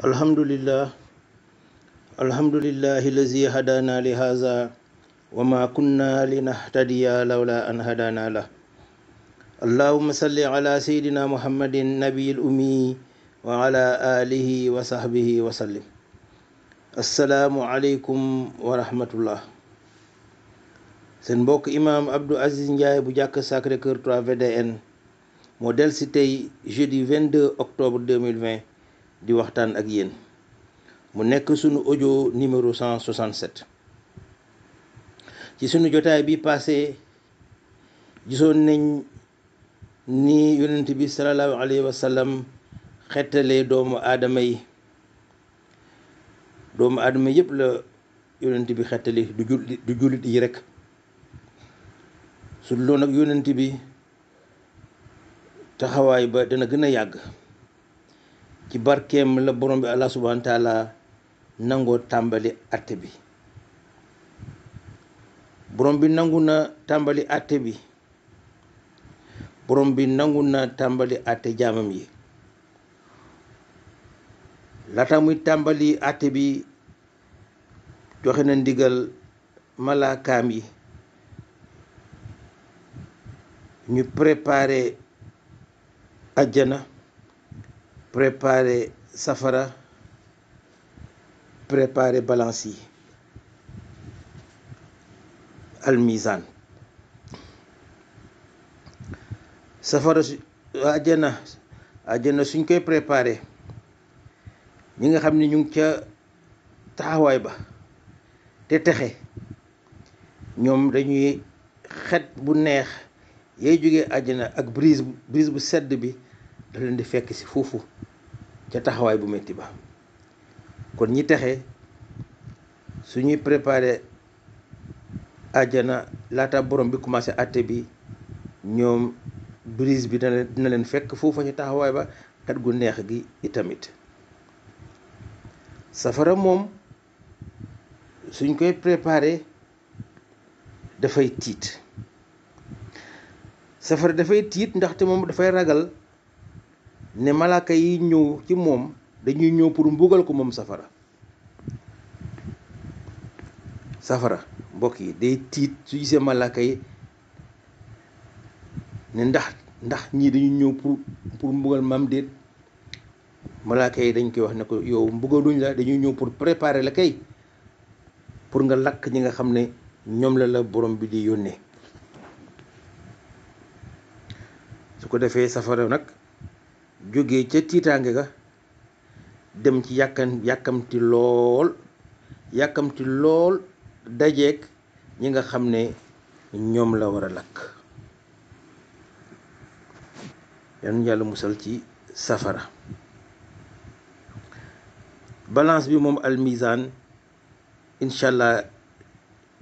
alhamdulillah alhamdulillahi lazi hadana li haza wa ma kunna linahtadiya lawla an hadana lah. Allahumma salli ala sayyidina muhammadin nabiyil ummi wa ala alihi wa sahbihi wa sallim. Assalaamu aleykum wa rahmatullah. Seen mbokk imam Abdou Aziz Ndiaye bu jàkk Sacré-Cœur 3 VDN moo del si tey jeudi 22 octobre 2020 di waxtaan ak yéen. mu nekk sunu audio numéro 167. ci sunu jotaay bi passé gisoon nañ ni yonent bi sallallahu alayhi wa sallam xettalee doomu aadama yi yëpp la yonent bi xettali du jullit yi rekk. su loolu nag yonent bi taxawaay ba dana gën a yàgg. ci barkeem la borom bi Allah subhanahu wa taala nangoo tàmbali àtte bi. borom bi nangu na tàmbali àtte bi. borom bi nangu na tàmbali àtte jaamam yi. laata muy tàmbali àtte bi joxe na ndigal malaakaam yi ñu préparer àjjana, préparer safara, préparer balance yi almizan. safara àjjana suñ koy préparer ñi nga xam ne ñu ngi ca taxawaay ba te texe ñoom dañuy xet bu neex yay jógee àjjana ak brise bu sedd bi da leen di fekk ci foofu ca taxawaay bu metti ba. kon ñi texe suñuy préparer àjjana laata borom bi commencé àtte bi ñoom brise bi dina leen fekk foofu ca taxawaay ba xet gu neex gi itamit. safara moom suñ koy préparer dafay tiit. safara dafay tiit ndaxte moom dafay ragal ne malaaka yi ñëw ci moom dañuy ñëw pour mbugal ko moom safara mbokk yi day tiit su gisee malaaka yi ne ndax ñii dañuy ñëw pour mbugal maam déet. malaaka yi dañ koy wax ne ko yow mbugaluñ la, dañuy ñëw pour préparer la kay pour nga lakk ñi nga xam ne ñoom la borom bi di yónnee. su ko defee safara nag jógee ca tiitaange ga dem ci yàkkamti lool dajeek ñi nga xam ne ñoom la war a lakk. yan yàlla musal ci safara. balance bi moom almizan incha allah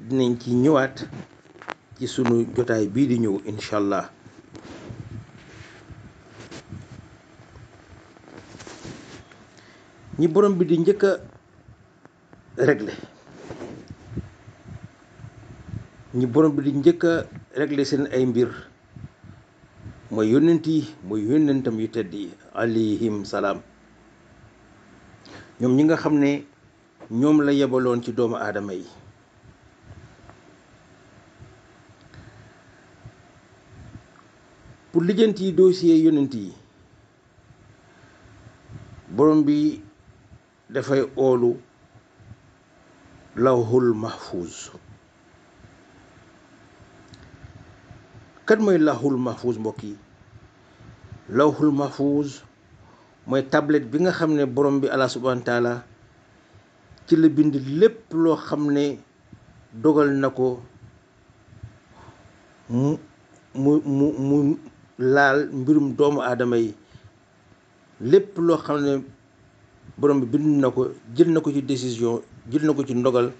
dinañ ci ñëwaat ci sunu jotaay bii di ñëw incha allah. ñi borom bi di njëkk a régler seen ay mbir mooy yónnentam yu tedd yi alayhim salaam. ñoom ñi nga xam ne ñoom la yebaloon ci doomu aadama yi. pour lijjanti dossier yónnent yi borom bi dafay oolu lawhul mahfuz. kat mooy lawhul mahfuz mbokk yi. lawhul mahfuz mooy tablette bi nga xam ne borom bi Allah subhanahu wa taala ci la bind lépp loo xam ne dogal na ko mu laal mbirum doomu aadama yi. lépp loo xam ne borom bi bind na ko, jël na ko ci décision, jël na ko ci ndogal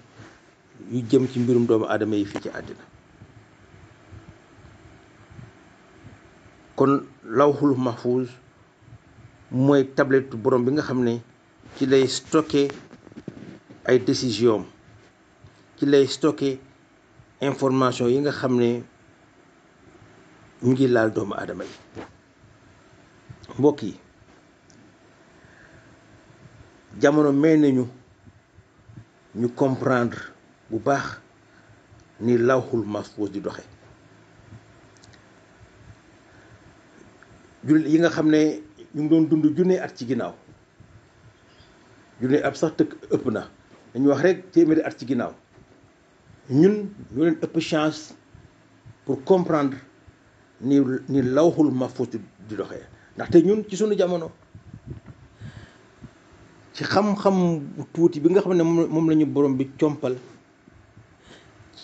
yu jëm ci mbirum doomu aadama yi fii ci àddina. kon lawhul mahfuz mooy tablette borom bi nga xam ne ci lay stocké ay décision, ci lay stocké information yi nga xam ne ñu ngi laal doomu aadama yi. mbokk yi jamono may nañu ñu comprendre bu baax ni lawhul mahfuz di doxe jullit yi nga xam ne ñu ngi doon dund junne at ci ginnaaw junne at sax tëkk ëpp na dañu wax rek téeméeri at ci ginnaaw ñun ñoo leen ëpp chance pour comprendre ni lawhul mahfuz di doxee ndaxte ñun ci sunu jamono ci xam-xam bu tuuti bi nga xam ne moom la ñu borom bi compal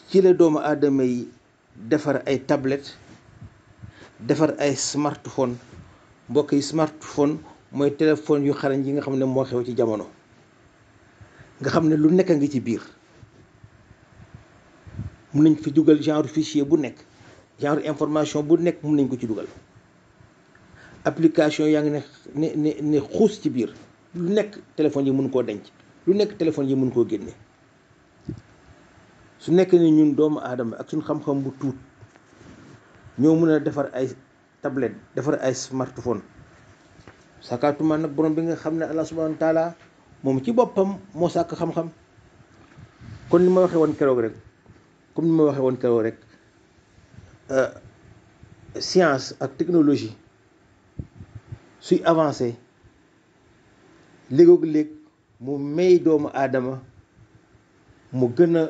ci la doomu aadama yi defar ay tablette defar ay smartphone mbokk yi smartphone mooy téléphone yu xarañ yi nga xam ne moo xew ci jamono nga xam ne lu nekk a ngi ci biir mun nañ fi dugal genre fichier bu nekk genre information bu nekk mun nañ ko ci dugal application yaa ngi ne xuus ci biir lu nekk téléphone yi mun koo denc lu nekk téléphone yi mun koo génne su nekk ni ñun doomu aadama ak suñu xam-xam bu tuut ñoo mën a defar ay tablette defar ay smartphone sakaatuma nag borom bi nga xam ne Allah subhanahu wa taala moom ci boppam moo sàkk xam-xam kon ni ma waxee woon keroog rek science ak technologie suy avancé léeg-léeg mu may doomu aadama mu gën a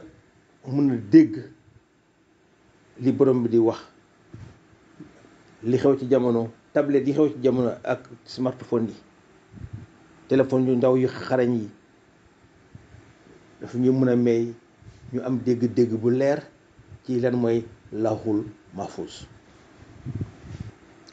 mën a dégg li borom bi di wax li xew ci jamono tablette yi xew ci jamono ak smartphone yi téléphone yu ndaw yu xarañ yi dafa ñu mën a may ñu am dégg-dégg bu leer ci lan mooy lawhul mahfuz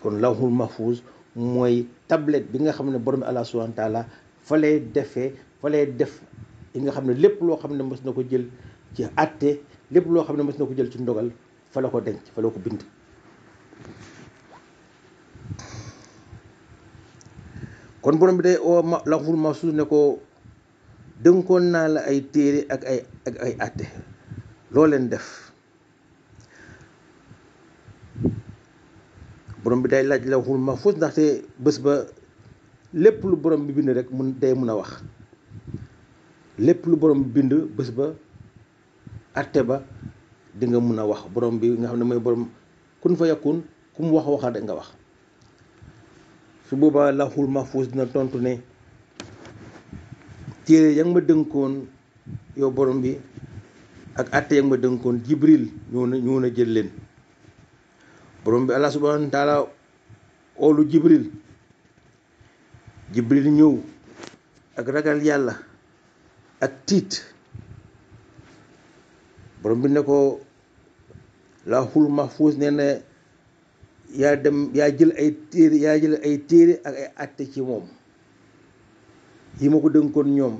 kon lawhul mahfuz mooy tablette bi nga xam ne borom Allah subhanahu wa taala fa lay def yi nga xam ne lépp loo xam ne mës na ko jël ci àtte lépp loo xam ne mës na ko jël ci ndogal fa la ko denc fa la ko bind kon borom bi day oo lawhul mahfuz ne ko dënkoon naa la ay téere ak ay àtte loo leen def borom bi day laaj lawhul mahfuz ndaxte bés ba lépp lu borom bi bind rek day mun a wax lépp lu borom bi bind bés ba àtte ba di nga mun a wax borom bi nga xam ne mooy borom kun fa yakun ku mu wax waxal rek nga wax su boobaa lawhul mahfuz dina tontu ne téere ya nga ma dënkoon yow borom bi ak àtte ya nga ma dënkoon Jibril ñëw na jël leen borom bi Allah subhanahu wa taala oolu Jibril ñëw ak ragal yàlla ak tiit borom bi ne ko lawhul mahfuz nee na yaa jël ay téere ak ay àtte ci moom yi ma ko dënkoon ñoom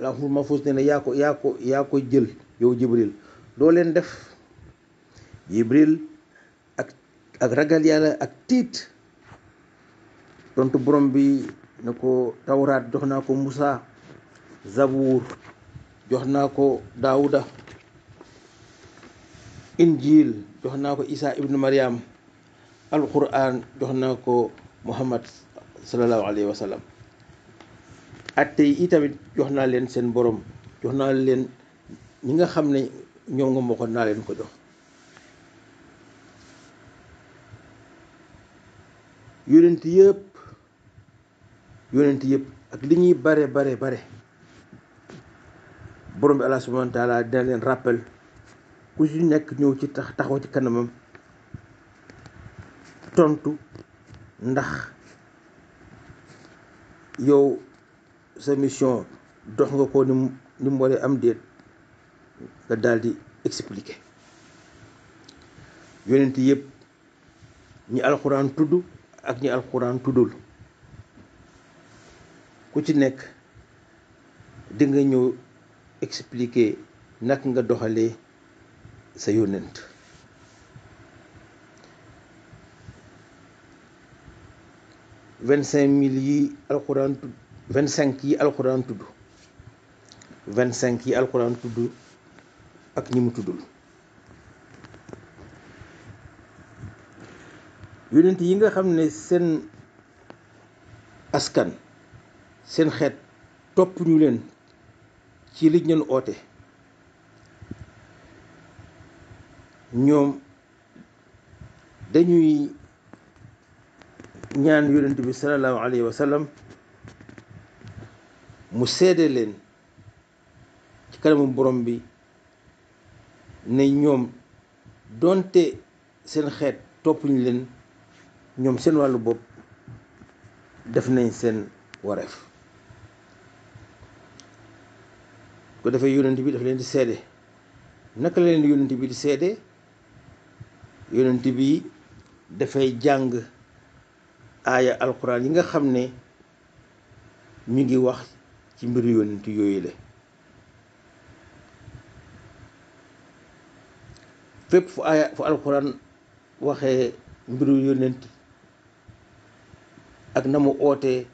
lawhul mahfuz nee na yaa ko jël yow Jibril doo leen def Jibril ak ragal yàlla ak tiit tontu borom bi ne ko tawraat jox naa ko Musa Zabuur jox naa ko Daawuda Injil jox naa ko Isa ibnu Maryam alquran jox naa ko Muhammad sallallahu alayhi wa sallam atte yi itamit jox naa leen seen borom jox naa leen ñi nga xam ne ñoom nga moo ko naa leen ko jox yonent yëpp ak li ñuy bare borom bi Allah subhanahu wa taala dina leen rappel ku ci nekk ñëw ci taxaw ci kanamam tontu ndax yow sa mission dox nga ko ni mu waree am déet nga daal di expliquer yonent yëpp ñi alxuraan tudd ak ñi alxuraan tuddul ku ci nekk di nga ñëw expliquer naka nga doxalee sa yonent 25 000 yi alxuraan tudd 25 yi alxuraan tudd 25 yi alxuraan tudd ak ñi mu tuddul yonent yi nga xam ne seen askan seen xeet topp ñu leen ci liñ leen oote, ñoom dañuy ñaan yonent bi sallallahu alayhi wa sallam mu seede leen ci kanamu borom bi ne ñoom doonte seen xeet toppuñu leen, ñoom seen wàllu bopp def nañ seen wareef. ko defee yonent bi daf leen di seede. naka la leen yonent bi di seede? yonent bi dafay jàng aaya alquran yi nga xam ne ñu ngi wax ci mbiru yonent yooyu la. fépp fu alquran waxee mbiru yonent ak na mu ootee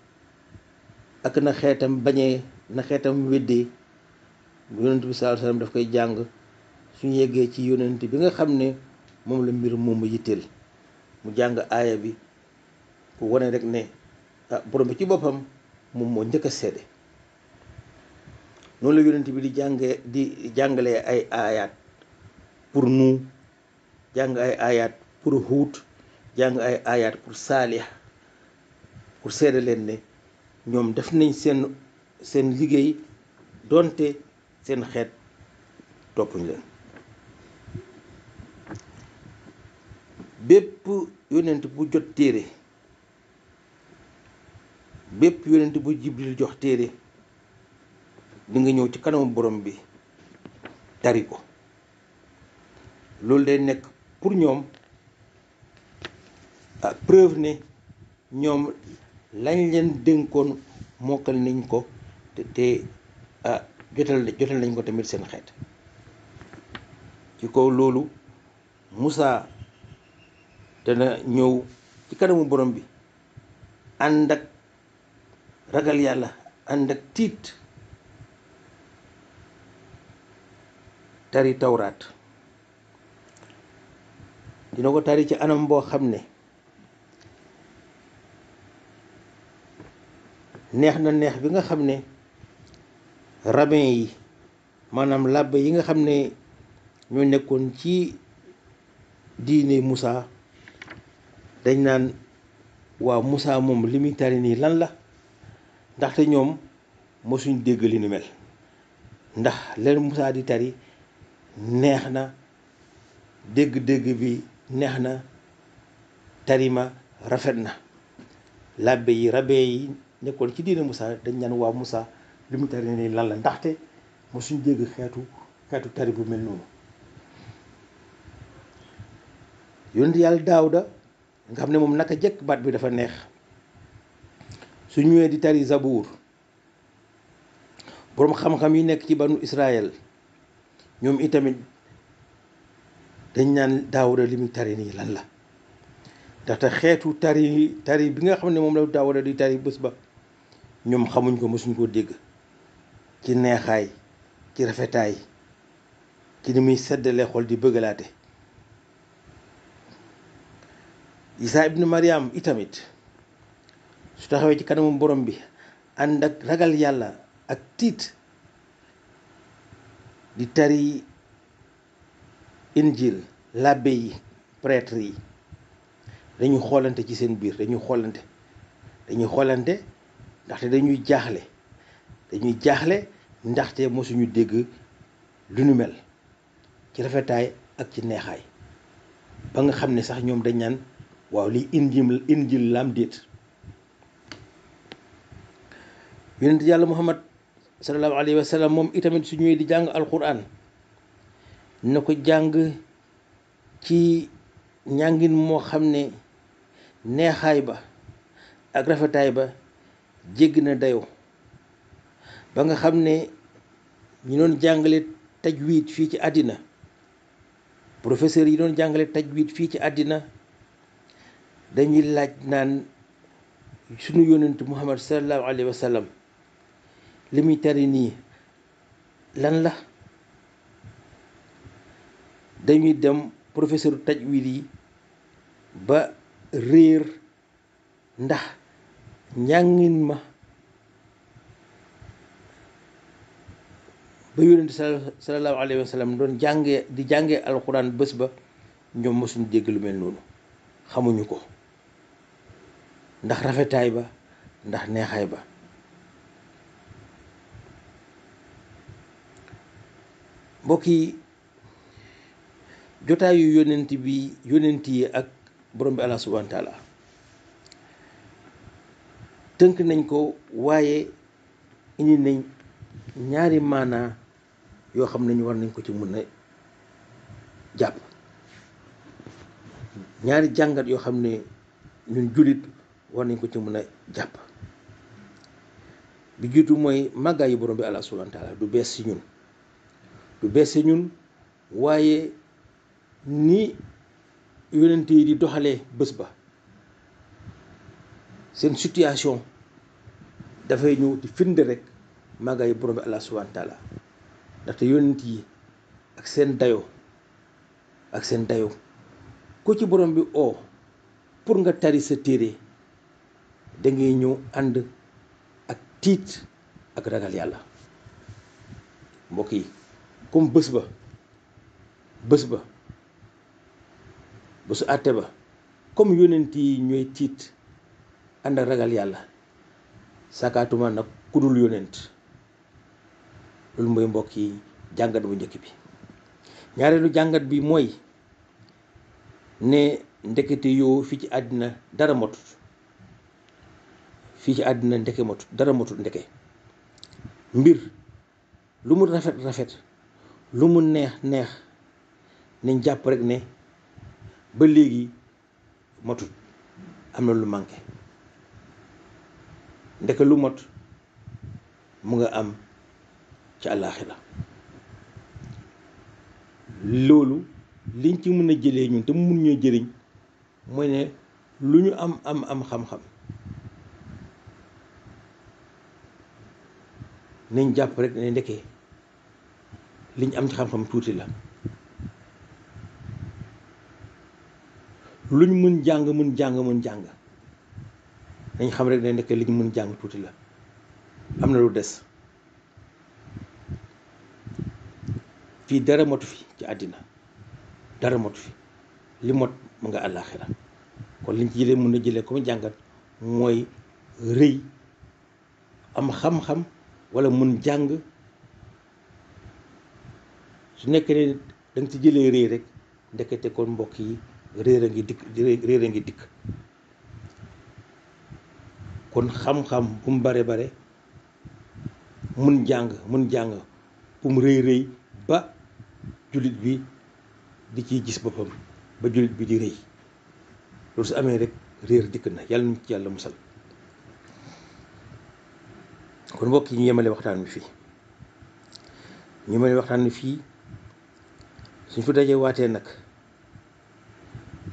ak na xeetam bañee, na xeetam weddee, yonent bi sallallahu alayhi wasallam daf koy jàng. suñu yeggee ci yonent bi nga xam ne moom la mbir moomu yitteel, mu jàng aaya bi pour wane rek ne borom bi ci boppam moom moo njëkk a seede. noonu la yonent bi di jàngalee ay aayaat pour nu, jàng ay aayaat pour Huud, jàng ay aayaat pour Saalih, pour seede leen ne ñoom def nañ seen liggéey doonte seen xeet toppuñ leen. bépp yonent bu jot téere, bépp yonent bu Jibril jox téere, di nga ñëw ci kanamu borom bi tari ko. loolu day nekk pour ñoom preuve ne ñoom lañ leen dénkoon mokkal nañ ko te jotal nañ ko tamit seen xeet. ci kaw loolu Musaa dana ñëw ci kanamu borom bi ànd ak ragal yàlla, ànd ak tiit, tari tawraat. dina ko tari ci anam boo xam ne neex na neex bi nga xam ne rabbin yi, maanaam làbbe yi nga xam ne ñoo nekkoon ci diine Musaa, dañ naan waaw Musaa moom li muy tari nii lan la, ndaxte ñoom mosuñ dégg li nu mel. ndax leen Musaa di tari neex na, dégg-dégg bi neex na, tarima rafet na. làbbe yi rabbin yi nekkoon ci diine Musaa dañ naan waaw Musaa li muy tari nii lan la, ndaxte mosuñ dégg xeetu tari bu mel noonu. yonent yàlla Daawuda nga xam ne moom naka jëkk baat bi dafa neex, su ñëwee di tari Zabuur, boroom xam-xam yi nekk ci banu Israël ñoom itamit dañ naan Daawuda li muy tari nii lan la, ndaxte xeetu tari bi nga xam ne moom la Daawuda di tari bés ba ñoom xamuñ ko, mësuñ koo dégg, ci neexaay, ci rafetaay, ci ni muy seddalee xol di bëggalaate. Isaa ibnu Maryam itamit su taxawee ci kanamu borom bi ànd ak ragal yàlla ak tiit, di tari injil, làbbe yi, prêtre yi dañuy xoolante ci seen biir, dañuy xoolante ndaxte dañuy jaaxle ndaxte mosuñu dégg lu nu mel ci rafetaay ak ci neexaay, ba nga xam ne sax ñoom dañ naan waaw lii injil lam déet. yonent yàlla Muhammad sallallahu alayhi wa sallam moom itamit su ñëwee di jàng alquran na ko jàng ci njàngin moo xam ne neexaay ba ak rafetaay ba jégg na dayoo, ba nga xam ne ñi doon jàngale tajwid fii ci àddina, professeur yi doon jàngale tajwid fii ci àddina, dañuy laaj naan sunu yonent Muhammad sallallahu alayhi wa sallam li muy tari nii lan la. dañuy dem professeur tajwid yi ba réer ndax njàngin ma ba yonent sallallahu alayhi wa sallam doon jàngee alxuraan bés ba ñoom mosuñ dégg lu mel noonu, xamuñu ko ndax rafetaay ba, ndax neexaay ba. mbokk yi, jotaayu yonent yi ak borom bi Allah subhanahu wa taala tënk nañ ko, waaye indi nañ ñaari maanaa yoo xam ne ñu war nañ ko ci mën a jàpp, ñaari jàngat yoo xam ne ñun jullit war nañ ko ci mën a jàpp. bi jiitu mooy màggaayu borom bi Allah subhanahu wa taala du bees ci ñun, waaye ni yonent yi di doxalee bés ba, seen situation dafay ñëw di firnde rek màggaayu borom bi Allah subhanahu wa taala. ndaxte yonent yi ak seen dayo ku ci borom bi pour nga tari sa téere da ngay ñëw ànd ak tiit ak ragal yàlla. mbokk yi, comme bésu àtte ba, comme yonent yi ñooy tiit ànd ak ragal yàlla, sakaatuma nag ku dul yonent. loolu mooy mbokk yi jàngat bu njëkk bi. ñaareelu jàngat bi mooy ne ndekete yoo fii ci àddina dara motut, dara motut. ndeke mbir lu mu rafet lu mu neex nañ jàpp rek ne ba léegi motut, am na lu manqué. ndeke lu mot mu nga am ci àllaaxira. loolu liñ ci mën a jëlee ñun te mu mun ñoo jëriñ mooy ne lu ñu am xam-xam nañ jàpp rek ne ndeke liñ am ci xam-xam tuuti la. luñ mun jàng nañ xam rek ne ndeke liñ mun jàng tuuti la, am na lu des. fii dara motu fi ci àddina, dara motu fi, li mot mu nga àllaaxira. kon liñ ci jëlee mën a jëlee comme jàngat mooy rëy, am xam-xam walla mun jàng, su nekkee ne danga ci jëlee rëy rek, ndekete kon mbokk yi réer a ngi dikk. kon xam-xam bu mu bare mun jàng bu mu rëy ba jullit bi di ciy gis boppam, ba jullit bi di rëy. loolu su amee rek réer dikk na, yàlla nañ ci yàlla musal. kon mbokk yi ñu yemale waxtaan wi fii suñ fa dajee waatee nag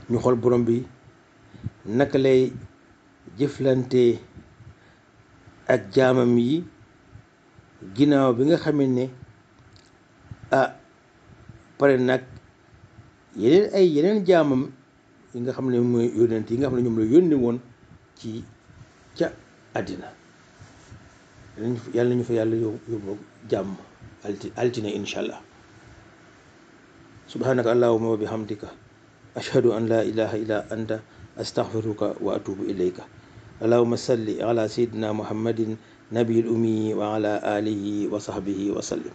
ñu xool borom bi naka lay jëflante ak jaamam yi ginnaaw bi nga xamee ne pare nag yeneen jaamam yi nga xam ne mooy yónnent yi nga xam ne ñoom la yónni woon ca àddina. yàlla nañu fa yàlla yóbbu jàmm altine insha allah. subhanaka allahumma wa bihamdika ashhadu an la ilaha illa anta astaghfiruka wa atubu ilayka. allahumma salli ala sayyidina muhammadin nabiyil ummi wa ala alihi wa sahbihi wa sallim.